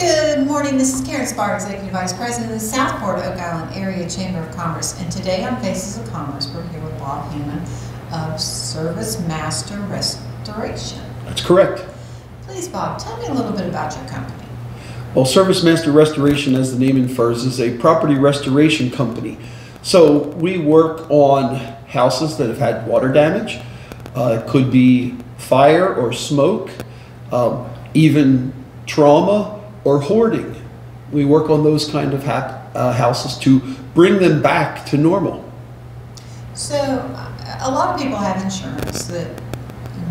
Good morning, this is Karen Spar, Executive Vice President of the Southport Oak Island Area Chamber of Commerce, and today on Faces of Commerce we're here with Bob Hammond of ServiceMaster Restoration. That's correct. Please, Bob, tell me a little bit about your company. Well, ServiceMaster Restoration, as the name infers, is a property restoration company. So we work on houses that have had water damage. It could be fire or smoke, even trauma or hoarding. We work on those kind of houses to bring them back to normal. So a lot of people have insurance that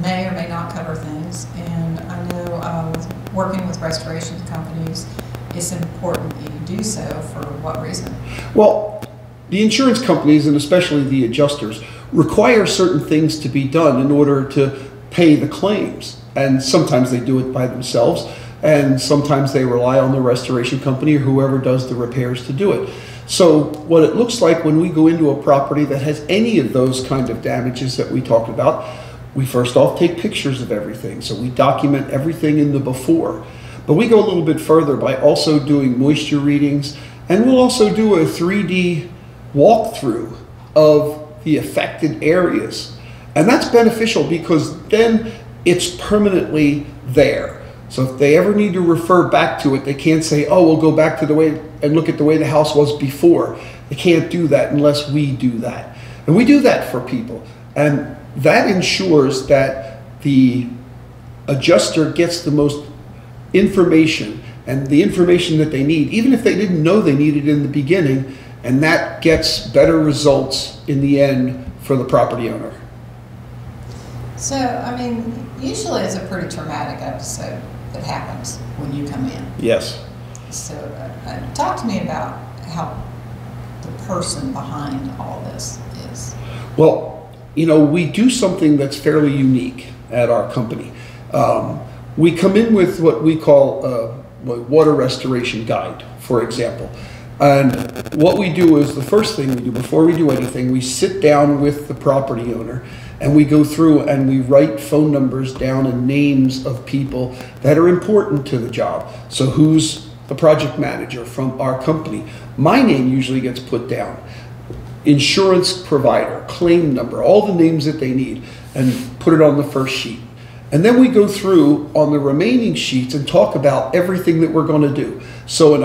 may or may not cover things, and I know working with restoration companies, it's important that you do so. For what reason? Well, the insurance companies, and especially the adjusters, require certain things to be done in order to pay the claims. And sometimes they do it by themselves, and sometimes they rely on the restoration company or whoever does the repairs to do it. So what it looks like when we go into a property that has any of those kind of damages that we talked about, we first off take pictures of everything. So we document everything in the before. But we go a little bit further by also doing moisture readings, and we'll also do a 3D walkthrough of the affected areas. And that's beneficial because then it's permanently there. So if they ever need to refer back to it, they can't say, oh, we'll go back to the way and look at the way the house was before. They can't do that unless we do that. And we do that for people. And that ensures that the adjuster gets the most information and the information that they need, even if they didn't know they needed it in the beginning, and that gets better results in the end for the property owner. So, I mean, usually it's a pretty traumatic episode that happens when you come in. Yes. So, talk to me about how the person behind all this is. Well, you know, we do something that's fairly unique at our company. We come in with what we call a water restoration guide, for example. And what we do is, the first thing we do before we do anything, we sit down with the property owner and we go through and we write phone numbers down and names of people that are important to the job. So who's the project manager from our company? My name usually gets put down. Insurance provider, claim number, all the names that they need, and put it on the first sheet. And then we go through on the remaining sheets and talk about everything that we're going to do. So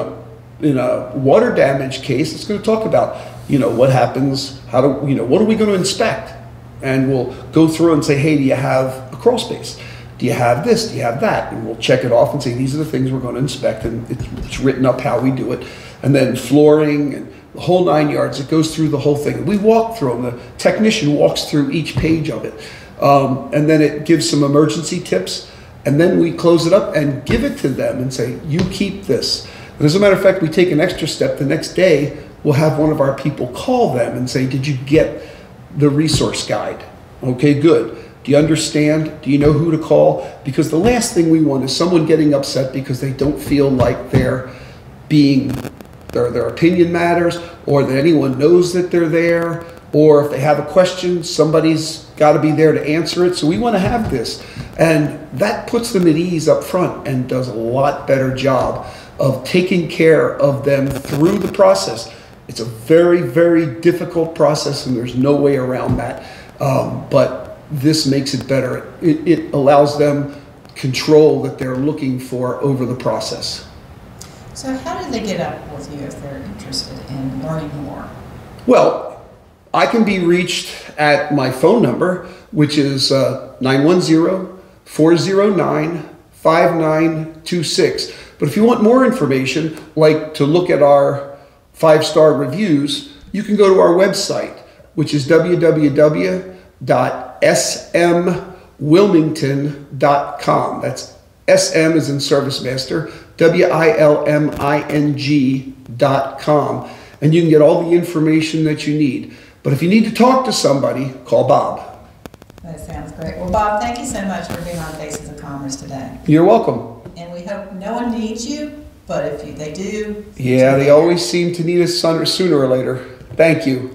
in a water damage case, it's going to talk about, you know, what happens, what are we going to inspect? And we'll go through and say, hey, do you have a crawl space? Do you have this? Do you have that? And we'll check it off and say, these are the things we're going to inspect, and it's written up how we do it. And then flooring and the whole 9 yards, it goes through the whole thing. We walk through them. The technician walks through each page of it. And then it gives some emergency tips. And then we close it up and give it to them and say, you keep this. And as a matter of fact, we take an extra step. The next day, we'll have one of our people call them and say, did you get the resource guide? Okay, good. Do you understand? Do you know who to call? Because the last thing we want is someone getting upset because they don't feel like their opinion matters, or that anyone knows that they're there, or if they have a question, somebody's got to be there to answer it. So we want to have this. And that puts them at ease up front and does a lot better job of taking care of them through the process. It's a very, very difficult process, and there's no way around that. But this makes it better. It allows them control that they're looking for over the process. So how do they get up with you if they're interested in learning more? Well, I can be reached at my phone number, which is 910-409-5926. But if you want more information, like to look at our 5-star reviews, you can go to our website, which is www.smwilmington.com. That's SM as in ServiceMaster, WILMING.com. And you can get all the information that you need. But if you need to talk to somebody, call Bob. That sounds great. Well, Bob, thank you so much for being on Faces of Commerce today. You're welcome. And we hope no one needs you, but if they do... Yeah, they always seem to need us sooner or later. Thank you.